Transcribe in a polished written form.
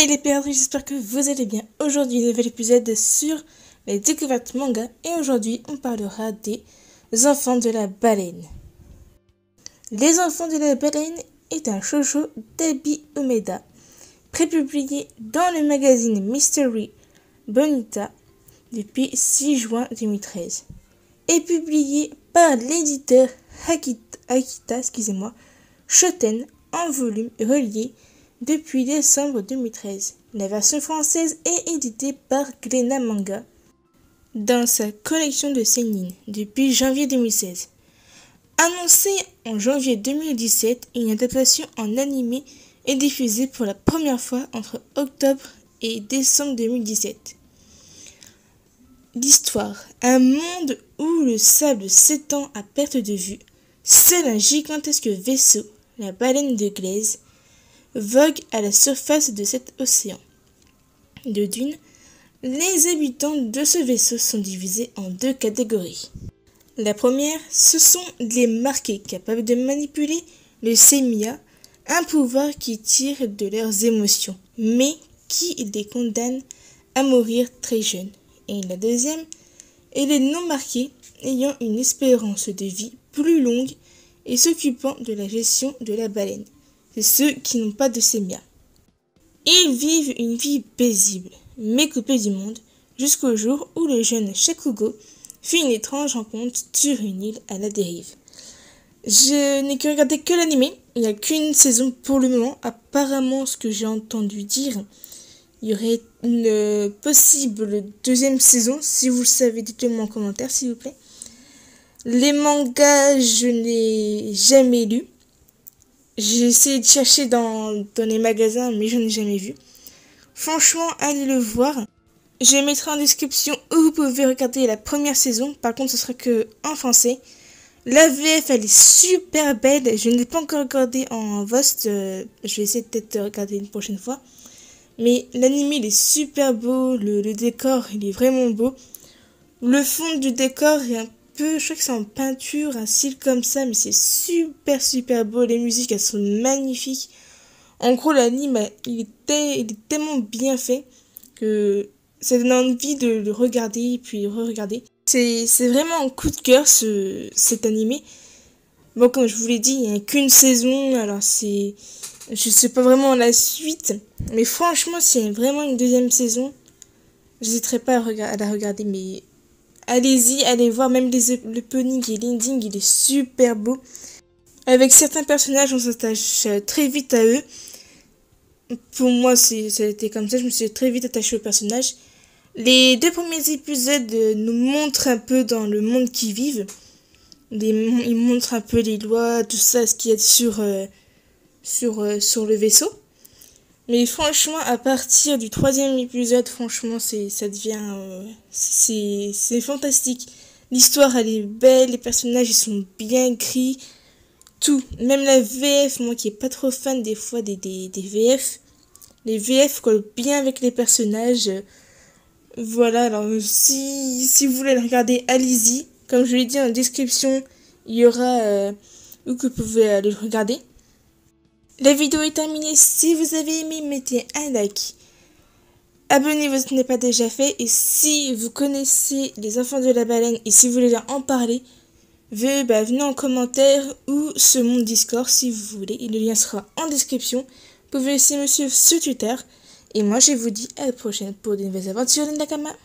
Hey les perdus, j'espère que vous allez bien. Aujourd'hui, nouvel épisode sur les découvertes manga et aujourd'hui, on parlera des Enfants de la baleine. Les Enfants de la baleine est un shoujo d'Abi Umeda, prépublié dans le magazine Mystery Bonita depuis 6 juin 2013 et publié par l'éditeur Akita Shoten en volume relié depuis décembre 2013. La version française est éditée par Glénat Manga dans sa collection de seinen depuis janvier 2016. Annoncée en janvier 2017, une adaptation en animé est diffusée pour la première fois entre octobre et décembre 2017. L'histoire: un monde où le sable s'étend à perte de vue. Seul un gigantesque vaisseau, la baleine de glaise, vogue à la surface de cet océan de dunes. Les habitants de ce vaisseau sont divisés en 2 catégories. La première, ce sont les marqués, capables de manipuler le sémia, un pouvoir qui tire de leurs émotions, mais qui les condamne à mourir très jeunes. Et la deuxième est les non-marqués, ayant une espérance de vie plus longue et s'occupant de la gestion de la baleine. C'est ceux qui n'ont pas de sémia. Ils vivent une vie paisible, mais coupée du monde, jusqu'au jour où le jeune Shakugo fait une étrange rencontre sur une île à la dérive. Je n'ai que regardé que l'animé, il n'y a qu'une saison pour le moment. Apparemment, ce que j'ai entendu dire, il y aurait une possible 2e saison. Si vous le savez, dites-le moi en commentaire, s'il vous plaît. Les mangas, je n'ai jamais lu. J'ai essayé de chercher dans les magasins, mais je n'ai jamais vu. Franchement, allez le voir. Je mettrai en description où vous pouvez regarder la première saison. Par contre, ce sera que en français. La VF, elle est super belle. Je ne l'ai pas encore regardée en VOST. Je vais essayer peut-être de regarder une prochaine fois. Mais l'anime, il est super beau. Le décor, il est vraiment beau. Le fond du décor est un peu, je crois que c'est en peinture, un style comme ça, mais c'est super beau. Les musiques, elles sont magnifiques. En gros, l'anime, il est tellement bien fait que ça donne envie de le regarder puis re-regarder. C'est vraiment un coup de cœur cet animé. Bon, comme je vous l'ai dit, il n'y a qu'une saison, alors je sais pas vraiment la suite, mais franchement, s'il y a vraiment une 2e saison, j'hésiterai pas à la regarder, mais allez-y, allez voir, même le opening et l'ending, il est super beau. Avec certains personnages, on s'attache très vite à eux. Pour moi, ça a été comme ça, je me suis très vite attachée aux personnages. Les 2 premiers épisodes nous montrent un peu dans le monde qu'ils vivent. Ils montrent un peu les lois, tout ça, ce qu'il y a sur le vaisseau. Mais franchement, à partir du 3e épisode, franchement, ça devient... c'est fantastique. L'histoire, elle est belle, les personnages, ils sont bien écrits. Tout, même la VF, moi qui est pas trop fan des fois des VF. Les VF collent bien avec les personnages. Voilà, alors si vous voulez le regarder, allez-y. Comme je l'ai dit en description, il y aura où que vous pouvez aller le regarder. La vidéo est terminée. Si vous avez aimé, mettez un like. Abonnez-vous si ce n'est pas déjà fait. Et si vous connaissez les Enfants de la baleine et si vous voulez en parler, venez en commentaire ou sur mon Discord si vous voulez. Et le lien sera en description. Vous pouvez aussi me suivre sur Twitter. Et moi, je vous dis à la prochaine pour de nouvelles aventures de Nakama.